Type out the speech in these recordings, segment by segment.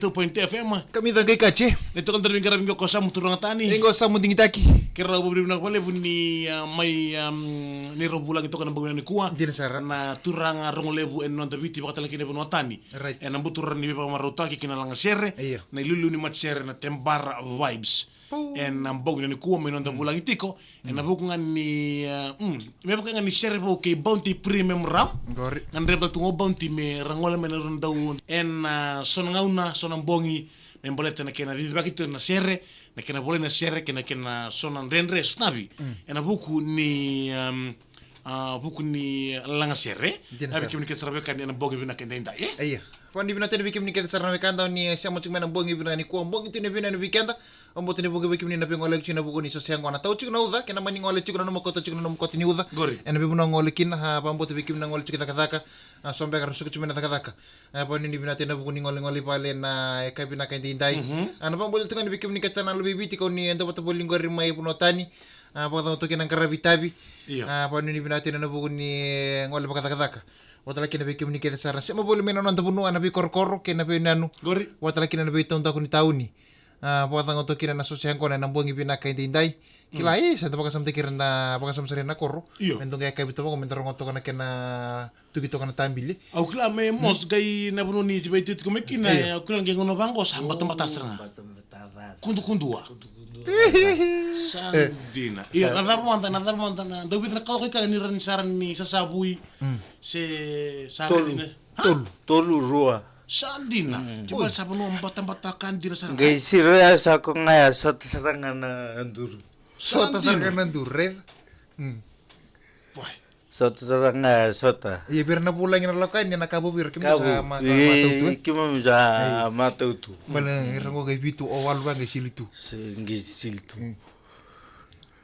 2.FM Kami tagay kache. ito kan tabi karami ko kasam turang tani Ingo sa munding itaki. kira bubri na pale ni may ni robulang ito kan bagay ni kuwa Dina sara. na turang rong lebu en non tabiti bakal kini puno tani Right. en ambutur ni pa maruta ki kinalang sere Iya. na ilulu ni mat sere na tembara vibes en ambog ni kuwa may non tabulang itiko en abukungan ni may bakangan ni sere po kay bounty premium rap Gori. ngan rebel tungo bounty me rangola me na daw en son ngauna son ambongi men bolete na kena vivi bakito na sere na kena bole na sere kena sonan renre snabi en buku ni buku ni langa sere Dina abi sara. kimi kesrabe kan en bongi bina kenda inda Iya. Pandi bina tani bikim ni kita sarana kanda ni siamo chuma na bongi bina ni ko bongi tini bina ni weekend. Ombo tini bongi bikim ni na pengo lek chuna buku ni so siango na tau chuna uda kena mani ngole chuna no mokoto chuna no mokoti ni uda. Gori. En bibu na ngole kin ha pambo te bikim na ngole chuna kadaka. Sombe kar suku chuma na kadaka. Pandi ni bina tani buku ni ngole ngole pale na kai bina kai indai. Ana pambo te kan bikim ni kata na lobi biti ko ni endo boto boling gori mai puno tani. Pagkatapos to kinang karabitabi. Iya. Paano ni natin na buko ni ngol pakataka. Wala kina bikim ni kita sara. Sema bole mena nanda puno anabi korkoro kina be nanu. Gori. Wala kina nabi tonta kuni tauni. Pagkatapos to kina na sosyan ko na nambungi pinaka indinday. Kilai sa tapos samte kiranda pagkasam sari na korro. Iyo. Mentong kaya kabito mo komentar ngoto kana kina tugito kana tambili. Au kila me mos gay na puno ni tiba itu kumekina au kila ngengo no bango samba tembatasra kundu-kundua Sandina. Iya, nadar monta na. Dawi na kalau kay ni ran saran ni sasabui. Se saran ni. Tolu rua. Sandina. Coba sabu no mbata-mbatakan di saran. Gay siro ya sa ko ngaya sa tasarangan na andur. Sota sarga nandu red. Wah. Sa tasarangan sota. Iya biar na pulang na lakan ni nakabu bir kim Kabu. sa ma Kimo sa matautu. Bala irango gay bitu o walu bang silitu. Ngisiltu.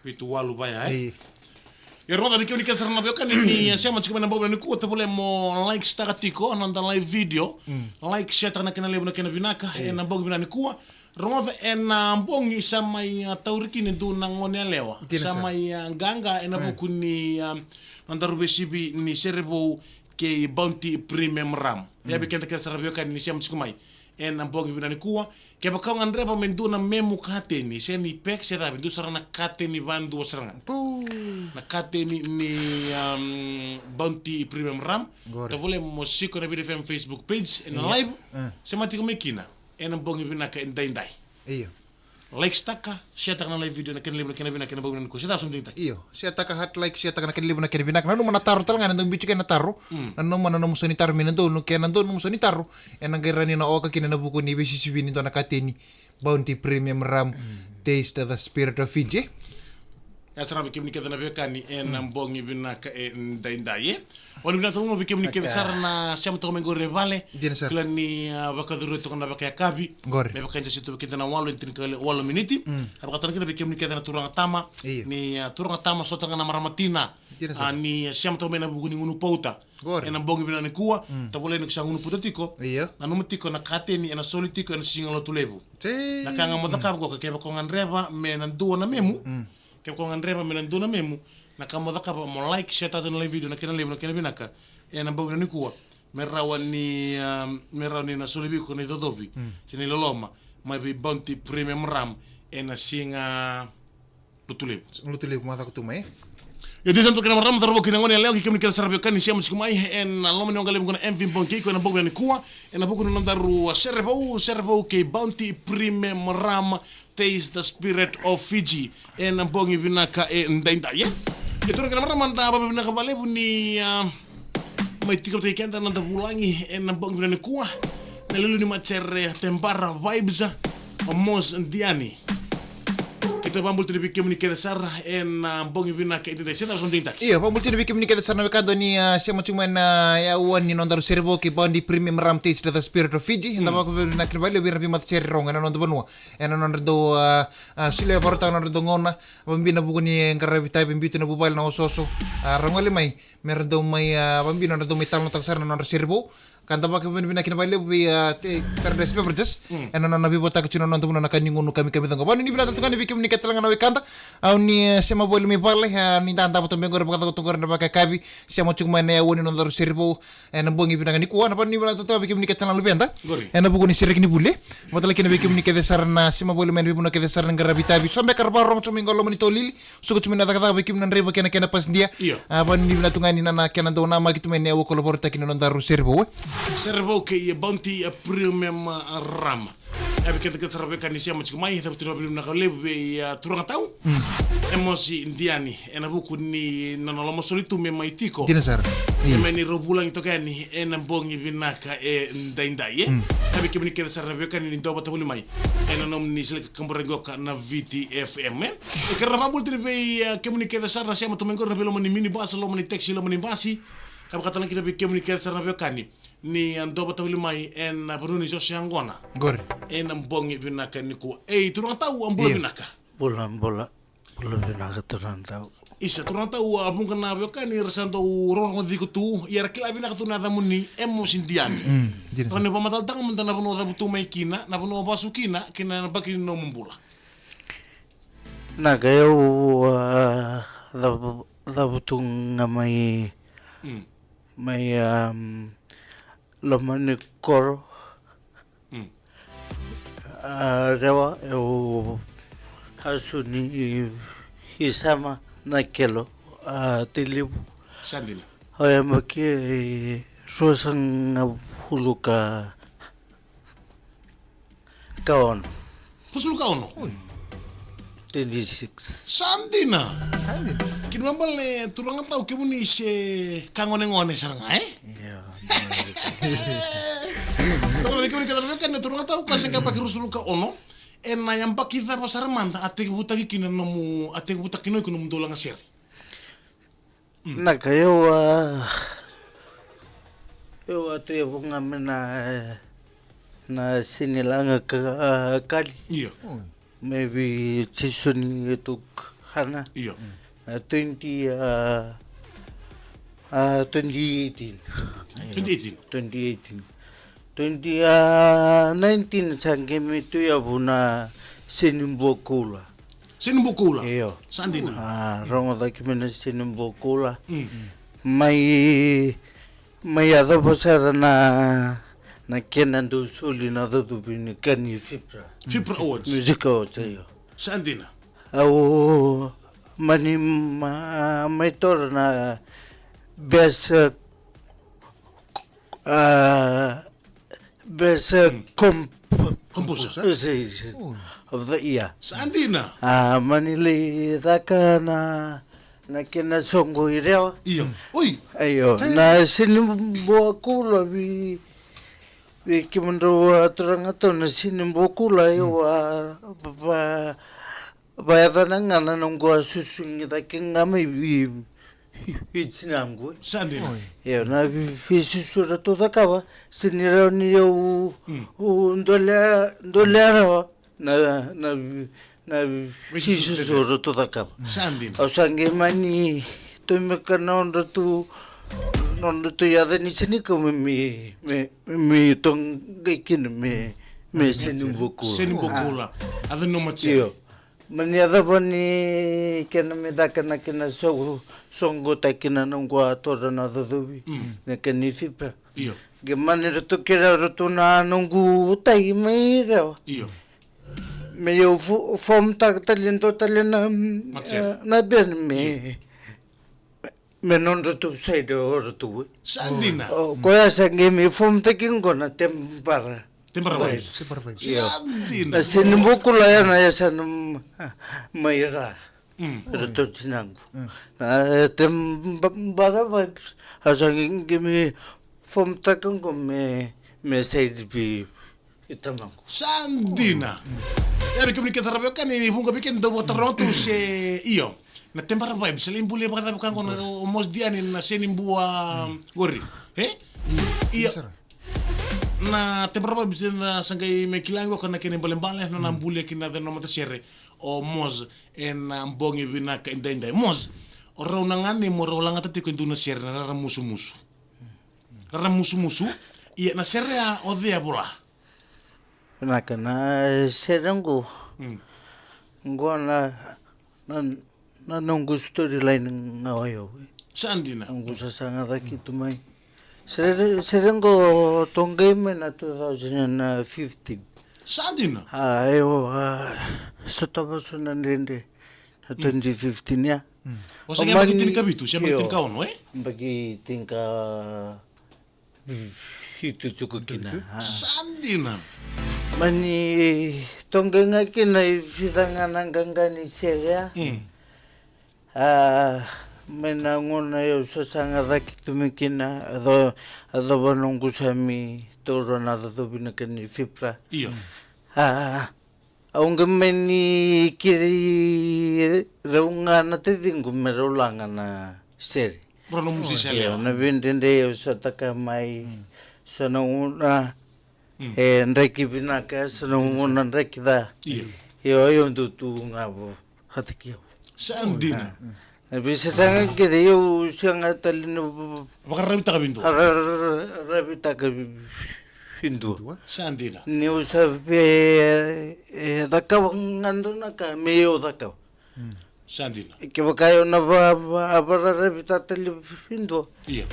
Itu walu baya eh. Ay. Ya roda bikin kita sarana kan ini siapa cuma nambah bulan ku ta boleh mo like stagatiko nanda live video. Like share na kana lebu na kana binaka nambah bulan ku. Roda nambong sama ya tauriki ni do nang ngone lewa. Sama ya ganga buku ni nanda rubesibi ni serebo ke bounty premium ram. Ya bikin kita sarana kan ini siapa cuma nambong bulan ku. Kaya bakal nganreba menduna memu kateni, saya ni pek saya tapi itu sarana kateni bandu serangan. Na kateni ni bounty premium ram. Tak boleh musik na video Facebook page en live. Saya mati kumekina. En bongi bina ka indai. Iyo. Like staka, share tak na live video na kenli kena bina kena bongi ko. Saya tak sumding tak. Iyo, siya taka hat like siya taka nakadili mo na kinabinak. Nano manataro talaga nandong bicho kaya nataro. Nano manano mo sanitar minando no kaya nandun mo sanitaro. En ang gara ni na oka kinanabuko ni BCCB nito nakatini Bounty Premium Ram Taste of the Spirit of Fiji. Ya sarana bikin kita na bekani en bongi bina ka indai. Wala bina tumo bikin kita sarana siam to mengo revale. Dina sar. Klan ni bakaduru to kana bakaya kabi. Gori. Me bakan situ kita na walo intin kale walo miniti. Apa katan kita bikin kita na turang tama. Iyo. Ni turang tama sota na maramatina. Dina sar. Ni siam to mena buguni ngunu pauta. Gori. En bongi bina ni kuwa. Ta boleh nuk sang ngunu putatiko. Iyo. Na numatiko na kateni en solitiko en singalo tulebu. Che. Na kanga modakab ko kaya ko nganreba me nanduo na memu. Kaya ko nganreba me nanduo na memu. Na kama modakab mo like share ta na live video na kena live na kena binaka. En ambao ni kuwa. Merawan ni na solibi ko ni dodobi. Sini loloma. May be bounty premium ram en singa lutulebu. Ngulutuloy kumata ko tumay. Ya di santo kena maram tarbo kena ngone leo kikam nikala sarabio kan siam sikumai en loma ni ongalem kona MV bonki ko na bogo ni kuwa en abuko no daru servo ke bounty premium ram taste the spirit of Fiji en bongi vinaka ndainda ya itu kena maram manta babe vinaka vale ni mai tikap te kenta nanda bulangi en bongi vinaka kuwa na lulu ni macere tembara vibes mos ndiani kita pambul tadi bikin menikah dasar en bongi bina ke itu desa tak sunding tak. Iya, pamulti na bikim ni kada sarna kado ni siya cuma na ya uwan ni nondaru servo ki Bounty Premium Ram Taste of the Spirit of Fiji. Hinda ba ko na kinabali bir bi mat seri ronga na nonda banua. En nonda do sile porta nonda do ngona. Pambina buku ni ngarabi tay pimbitu na bubal na ososo. Rongole mai merdo mai pambina nonda do may talon tak sarna nonda servo. kanta baka bina kina baile bi terdes beverages ena na bi bota kachino non tumo na kaningu no kami kami tango bani ni bina tukani bi kemi ketelanga na kanta au ni sema bole mi bale ni tanta boto mengor baka to ngor na baka kabi sema chukma ne woni non daru serbo ena bongi bina ni kuana bani bina to bi kemi ketelanga lubenda ena bugo ni sirek ni bulle motala kina bi kemi kedesarna sema bole men bi buna kedesarna ngarabita bi sombe karbarong to mengolo mani tolili suko chumi na kata bi kemi nan rebo kena pas dia bani ni bina tungani na kena do na ma gitu men ne wo kolaborata kina non daru serbo servo ke ye bounty a premium ram ebe kete kete rabe kanisia machiko mai hita putina bilu nakalebu be ya turanga tau emosi indiani ena buku ni nanolomo solitu me maitiko Dina sar eme ni robulang to kani ena bongi binaka ndaindai ebe kebini kete sarabe kani ni doba tabuli mai ena nom ni sile kamborengoka na VTFM e karaba bultri be kebini kete sarna siama tumengor na belo mani mini basa lo mani taxi lo mani basi kaba katalan kita be kebini kete sarna be kani ni andoba tabuli mai en Bruni Jose Angona gor en ambongi binaka niku turang tahu ambula binaka bola binaka turang tahu isa turang tahu abung kana bioka ni resando rong diku tu yara kila binaka tu nada muni emos indiani kani pamatal tang mentana puno da butu mai kina na puno basu kina kina baki no mumbula na kayo da butu ngamai mai lomani koro rewa eu hasuni isama na kelo tilibu sandina hoya maki rosang huluka kaon pusul ka ono 26 sandina kini mambal ne turang tahu kemuni se kangone-ngone saranga Kalau kami kata kan turang tahu kasih kapa kirusulu ka ono ena yang pakita pasar manta ate buta kina nomu ate buta kino ikuno mundola ngasir na kayo eu ate bunga na sinilanga kali iya maybe chisuni itu hana iya 2018 2019 sangke itu ya buna senimbokula iyo sandina rongo daki mena senimbokula mai ada pasara na kenan do suli na do bini kani fibra awards music awards iyo sandina au mani mai tor na best composer of the year. sandina Manili daka na kena songo ireo. iya oi Ayo na sinimbo kula bi kimendo turang ato na sinimbo kula yo ba ngana nongwa susungi daka ngami bi itsinamgo. sandina Yo na visusura toda kaba sinira ni yo ndolera na visusura toda kaba. sandina Ausange mani to mekana onda tu yada ni sini ko me tong gekin me senimbokula ada no machi Yo mani ada bani kena me dakana kena songo takina nongwa tora na dobi ne keni fipa iya gemani reto kera reto na nongu tai mai reo iya me yo form tak talento talena na ben me non reto side reto sandina ko ya sange me form taking gona tempara tempera vibes Yo sandina na sinimukula ya na ya sanum maira reto sinangu na tempara vibes asange me form taking go me side bi itamangu sandina ebe kami kita rabe kan ini bunga bikin do botaroto se iyo na tempera vibes selain boleh bakal bukan kono mos diani na senimbua gori iya na tempera vibes na sangai mekilango kana kene balembale na nambule kina de nomata sere o mos en ambongi binaka inda mos o raunangani mo raulanga tati ko induna sere na ramusu-musu Iya, na serea o dhea pula. Naka na serengo. Ngo na nungu storyline ngawayo. Sandina. Nungu sasanga daki tumai. Serengo tongame na 2015. Sandina. Ayo, sotaba sona ndende na 2015 ya. O se ngamba kitini kabitu, se ngamba kitini kaono, Bagi tingka itu cukup kina. Sandina. Mani tonggenga kina fidangan nanggangani seria. Menangona yo sasanga daki tumikina ado banungku sami turun ado binakani fipra. Iya. Aung gemeni kiri raunga te dingu merulanga na seri. Rono musi se Yo leo. na bindende yo sataka mai sana una ndaki binaka sana una ndaki da. Iya. Yo ndutu ngabo hatikio. Sandina. Na bisa sanga kede yo sanga talino Bakarabita kabintu. rabita ka hindu. Sandina. Ni usabe dakaw ngando na ka meyo dakaw. Sandina. Ke bakayo na ba rabita tali hindu. Iya.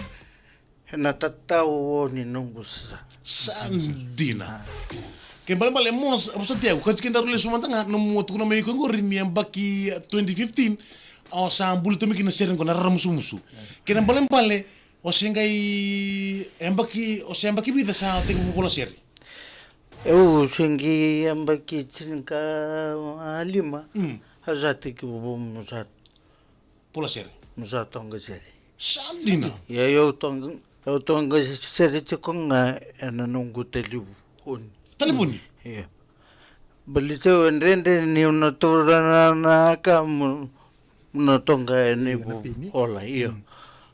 Na tataw ni nungu sa. Sandina. Kembali mos abusa tiago kat kinda rule sumantanga no motu na may kongori mi ambaki 2015 o sambul to mikina seren ko naramusu musu. Kembali o sengai ambaki bida sa tingu bola seri. Eu sengi ambaki cinka lima. Hazati ki musat Bola seri. musatong seri. Sandina. Ya eu tong seri cikonga ena nungu teliu hun. Telepon. Iya. Beli tu rende ni una turana na kamu na tonga ni bu ola iya.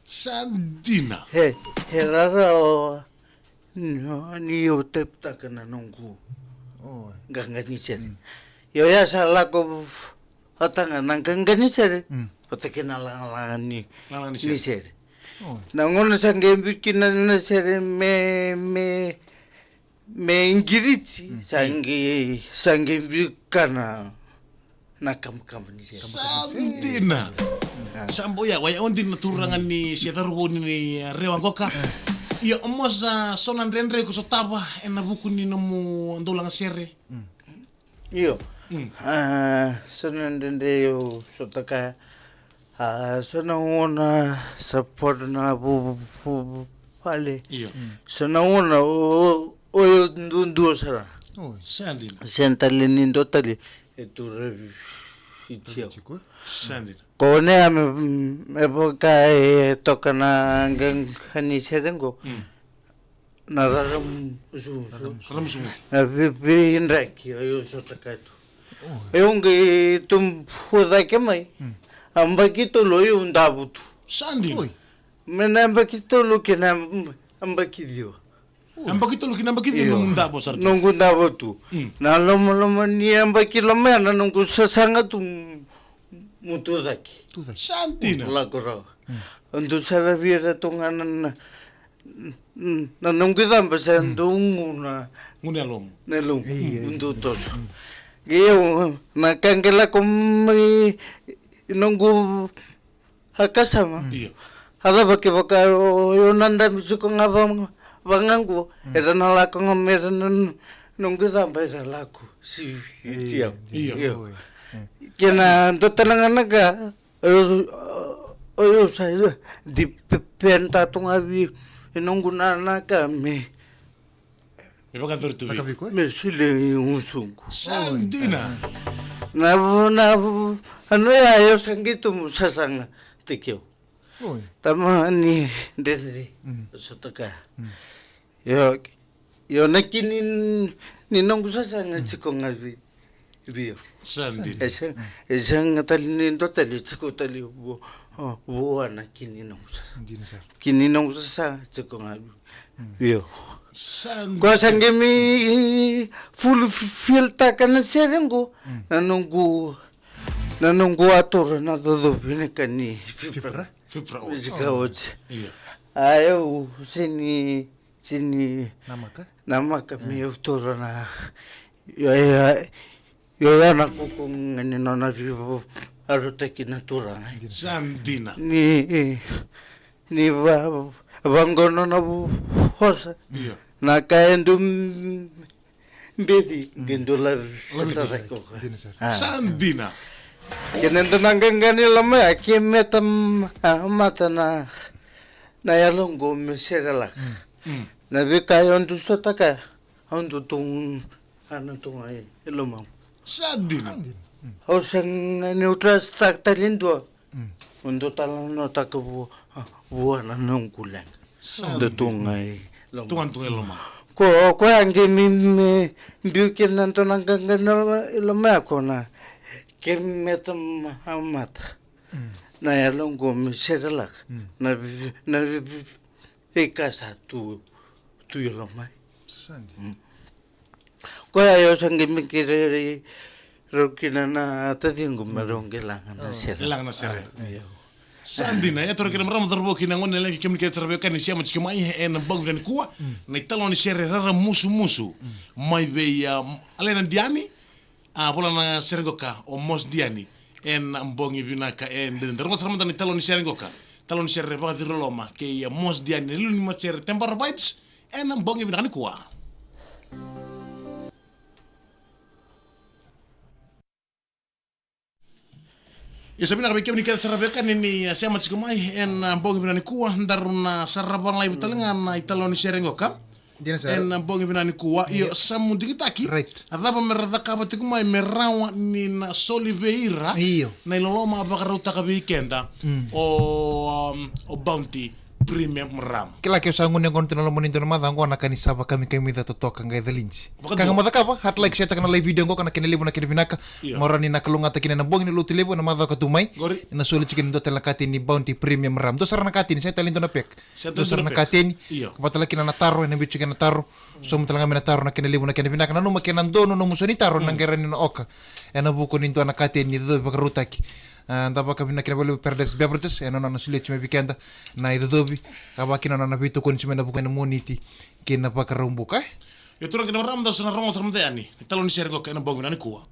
Sandina. Rara o ni yo tep takana nungu. Oh. Gangani sen. Yo ya salah ko atanga nang gangani sen. Patakena lang ni Langan ni ni sen. Oh. Nangono sange bikin na sen me ingirizi sange bikana nakam ni sen. Sandina. Sambo ya waya ondi naturangan ni siataru ni rewangoka. Iya omosa sonan rendre ko sotaba ena buku ni nomu ndolang sere. Iyo. Sonan dende yo sotaka sonan wona support na bu pale. Iya. Sonan wona o ndu sara. Oh. Sandina. Sentale nindo tali etu revi itio. Chico. Sandina. Kone me boka toka na ngani sedengo. Na raram usu. Ramusu. Na vivi inraki ayo sotaka tu. Eungi tum huda kemai. Amba kito lo yundabutu. Sandina. Mena amba kito lo kena amba kidio. Ambaki tolo kinambaki di nomu ndabo sartu. Nungu ndabutu. Na lomo ni amba kilomena nungu sasanga tu mutu daki. Sandina. La kora. Andu sara viera tongana na nungu damba sa ndungu na Ngune alomu. nelung undu tos. Geo na kangela kumi nungu hakasama. Iya. Ada baka yo nanda misuko ngabang bangangu era nalako ngomera nungu damba era laku si tiao. Iya. Kena totalangan naga oyo saya di penta tungabi inonguna kami Bebaka tortu. Takaviko. mesule unsungu Sandina. na ano ya yo sangitu musasanga tikyo Oh. tamani ndende sotaka yo nakini ninongu sasanga chikonga bio Sandina. esang tali tali chiko tali bo ana kini Hindi na sir. sa chiko nga bio Sandina. ko sange mi full filta kana serengo nanungu ator na todo bine kani fibra Fipra. Zika oje Iya. ayo sini sini Nama kami uturana yo anak kung ngani nona vivo aruteki natura Sandina. ni bangono na hosa Iya. na kaendum bedi gendula tareko Sandina. kenen tenangkan gani lama kemetam matana na yalongo meserala na bekayon tu sotaka ondu tung tung ai lomang Sandina. Osang neutras tak talindo untuk talano tak buana nong kulang tungai Tuan loma. ko ang mi biukin nanto nang gangan lama ko na kemetam amat na yalong go miseralak na ikasa tu lama ko ayo sang mikir rokina na tading gumarong kailangan na sir Lang na sere. Sandina ya toro kena maram darbo kina ngon lagi kemi kena terbe kan sia mach kemai en bang dan kuwa na talon sere rara musu mai be ya alena diani a pola na sere goka o mos diani en mbongi binaka en den darbo sarama dan talon sere goka talon sere ba diroloma ke ya mos diani lu ni mach sere temper vibes en mbongi binaka kuwa Ya sabina kabe kemni kera sarabekan ini sia mach kumai en mbongi binani kuwa daruna saraban lai butalengan italoni serengo kam en mbongi binani kuwa iyo samu digitaki Right. adaba merada kabati kumai merawa ni na Soliveira Iyo. na iloloma abakaruta kabe ikenda o bounty premium ram Kila kyo sangun yang kontin lo moninto nama dangko anak kani saba kami da totok kang gaida linci. Bakit Kang mo? mata kapa hat like saya takana live video ngo kana kini libu na kini binaka. Iya. Morani na kalunga takina na bong ni luti libu na madha katumay. Gori. Na suli chikin do telakati ni bounty premium ram. Do sarana kati ni saya talinto na pek. Saya Do talinto sarana na pek. kati ni. Iya. Kapatala kina na taro na bichu kina taro. So mutala na taro na kini libu na kini binaka. Nanu makinan do no musoni taro na gerani na oka. Ena buko ninto anak kati ni do bakarutaki. Ndaba kami na kinabalo perdes beverages eno na sulit chime weekend na idodobi kaba kina na bitu kon chime na bukan moniti kina pakarumbuka ya turang kena ram da sana rongo sarmate ani taloni serengo ka en mbongi binani kuwa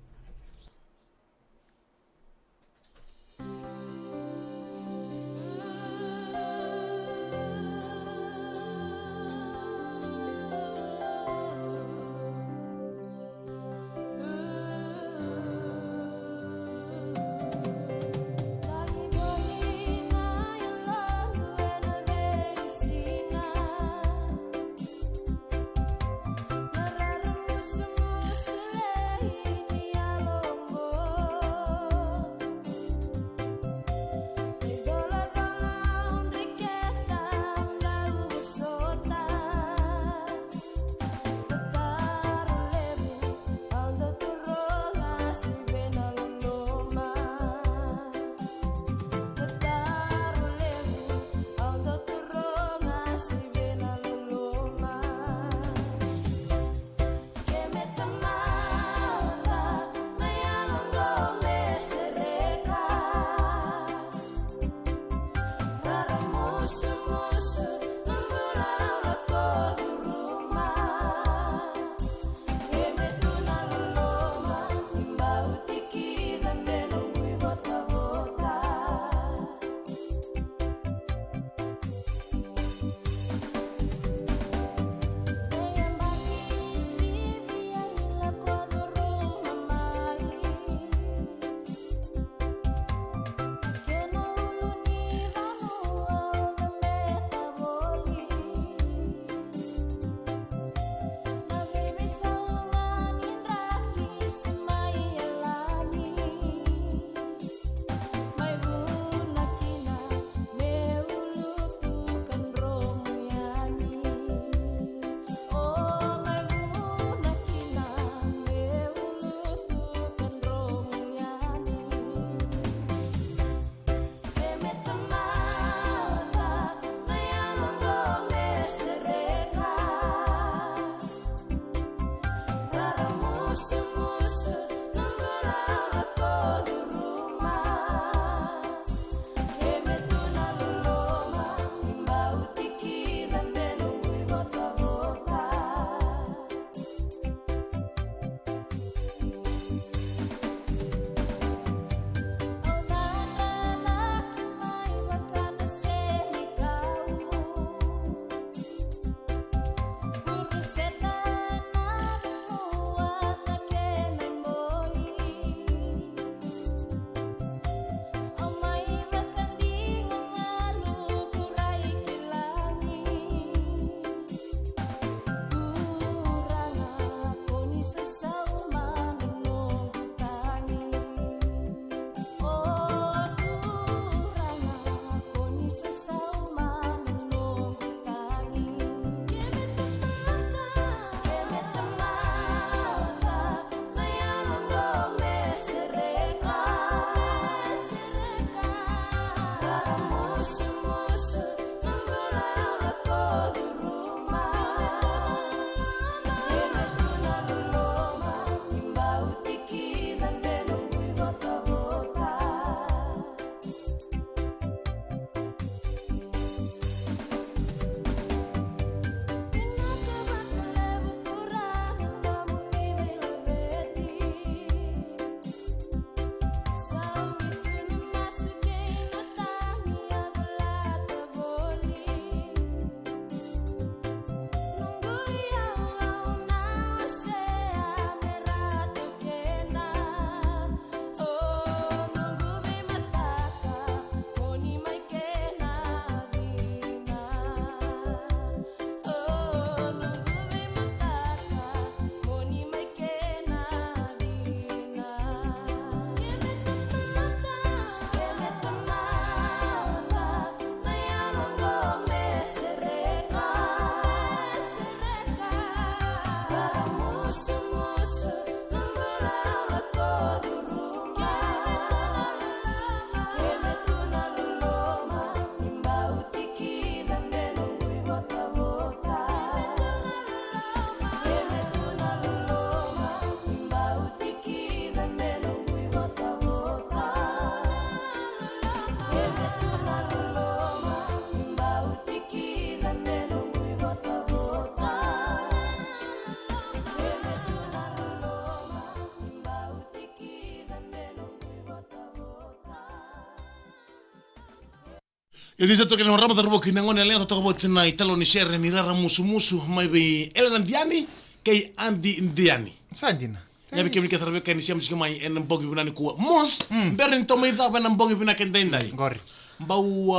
Jadi satu kena marama tarbo kinangone leo toka botina italo ni shere ni rara musu mai be Elena Diani kay Andy Indiani. Sandina. Yabi kemi ka tarbe kay siam mai en mbogi binani kuwa. Mos berin to mai da ben mbogi binaka ndai. Gori. Mbau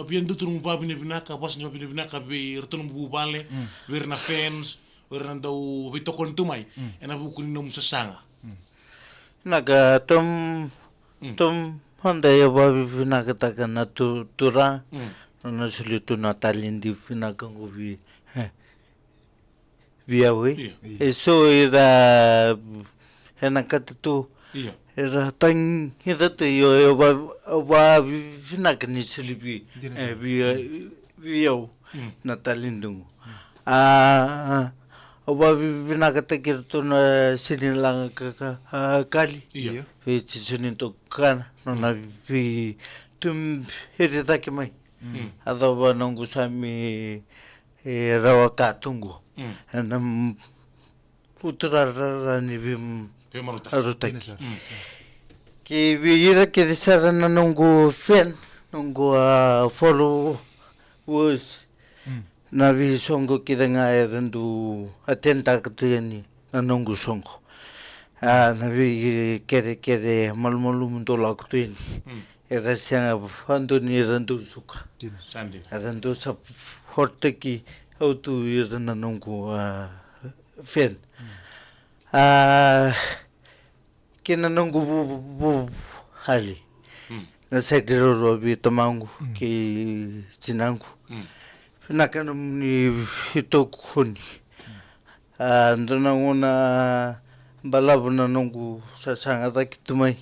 bien dutur mba binaka pas nyo binaka be return bu bale wer na fans wer na do bito kontumai en abu kunino musasanga. Naga tom Honda ya babi fina kataka na tura na sulitu na talindi fina kangu viawe eso era hena katatu era tang hita tu yo ba fina kani sulipi viau na talindungu Oba bina katakir tu na sinilang kali. Iya. Vi cisunin tu kan na vi tum hirita kimai. Atau ba nunggu sami rawa katungu. Nam putra rani bim arutai. Ki vi kiri sarana nunggu fan nunggu follow was. Nabi songo kita ngai rendu atenta keteni nanongu songo. Nabi kere mal-malu untuk lakuin. Era siang hantu ni rendu suka. Rendu sab horteki autu nanongu fen. Kena nongu bu hali. Nasekiro robi tomangu ki sinangu. Nakan ni itu kuni, andona una balabuna nunggu sasang ada kita mai,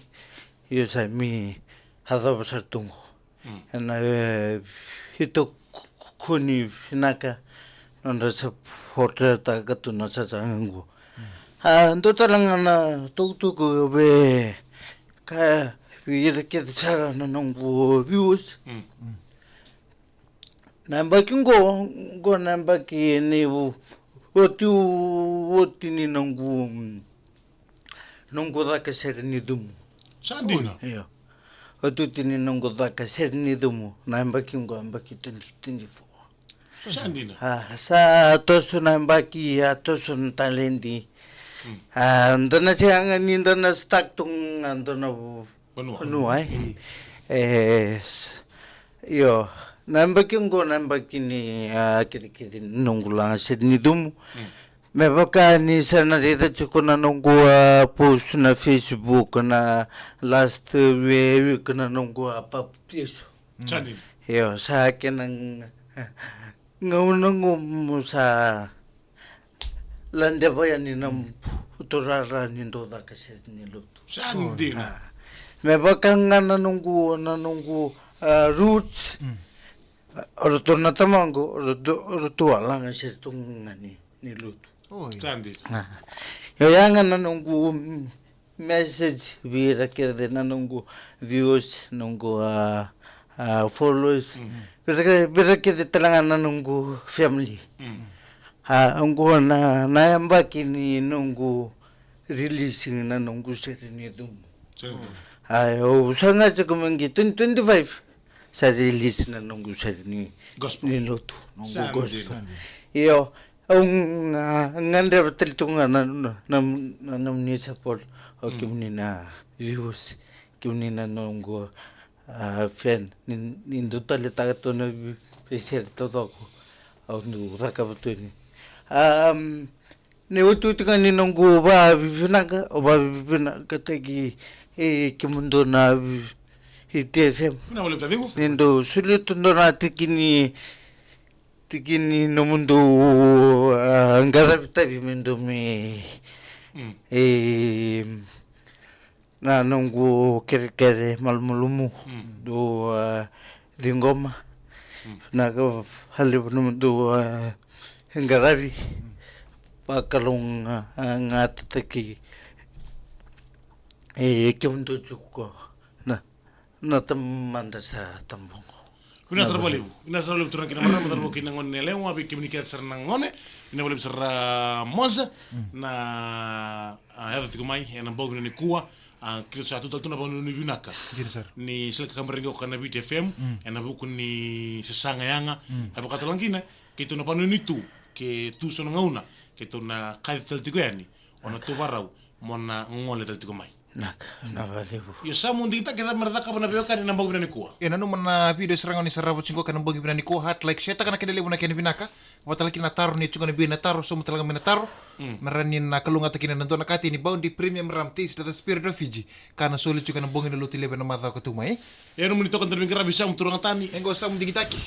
yo sami hada besar tunggu, na itu kuni naka, nanda sep hotel tak ketuna sasang nunggu, ando talang na tuk be, kaya biar kita cara nunggu views. Nambaki go nambaki ni oti ni nungu da kaser ni dumu. Sandina. Iya. Oti ni nungu da kaser ni dumu. Nambaki go nambaki tindi fo. Sandina. Sa tosu nambaki tosu talendi. Andana siang ni andana stak tung andana Benua. Yo. Nambaki ni kiri nunggu lang set ni dumu. Mebaka ni sana rita cuko na nunggu post na Facebook na last week na nunggu apa piso. Sandina. Yo sa akin nunggu sa lande ba yan ni nam uturara ni doda kasi ni luto. Sandina. Mebaka nga na nunggu roots. Orang na tamango, orang tua lang ang setong ni luto. Sandina. Yang na nunggu message vira kaya na nunggu views, nunggu followers. Vira kaya talangan na nunggu family. Nunggu na nayambaki ni nunggu releasing na nunggu serini dumu. Sana kumanggi 25. Sa release na nunggu sa ni luto nunggu gospel. Iyo ang nganda betul tu nam ni support o kimni na views kimni na nunggu fan ni total ta to na share to ko au nu raka betul ni ni utu kan ni nunggu ba bibina katagi kimundo na ITFM. Nindo sulit untuk nanti kini nomundo anggarap tapi mendumi na nunggu kere malmulumu do dingoma na ko halip nomundo anggarabi pakalong ngat taki kimundo cukup na tamanda sa tambongo. Ina sarabali bu. Ina sarabali turang kina marama tarbo kina ngone leo abi kimni ker sarna ngone. Ina boleh sara moza na ada tikumai ena bogu ni kuwa Kita satu tal tu na banu ni binaka. Gini sir. Ni sila kakameringo ka na Beat FM, na buku ni sesanga yanga. Apa kata lang kina, kita na panu ni tu, ke tu so na ngauna, kita na kaya tal tiko yani, ona tu barau, mona ngole tal tiko mai. Nakalibo. Yo sa mundi kita merdaka pa na beoka ni nambog na ni kuwa. Ya nanu mana video serangan ni sarabo cingko kan bogi binani ko hat like seta kana kedele buna kene binaka watala kina taru ni cunga ni bina taru so mutala mina taru meranin na kalunga takina nanto nakati ni bound di premium ram taste the spirit of Fiji kana soli cunga na bogi na luti lebe na madha ko tumai Ya no munito kan terbingkara bisa muturang tani. engo sa mundi gitaki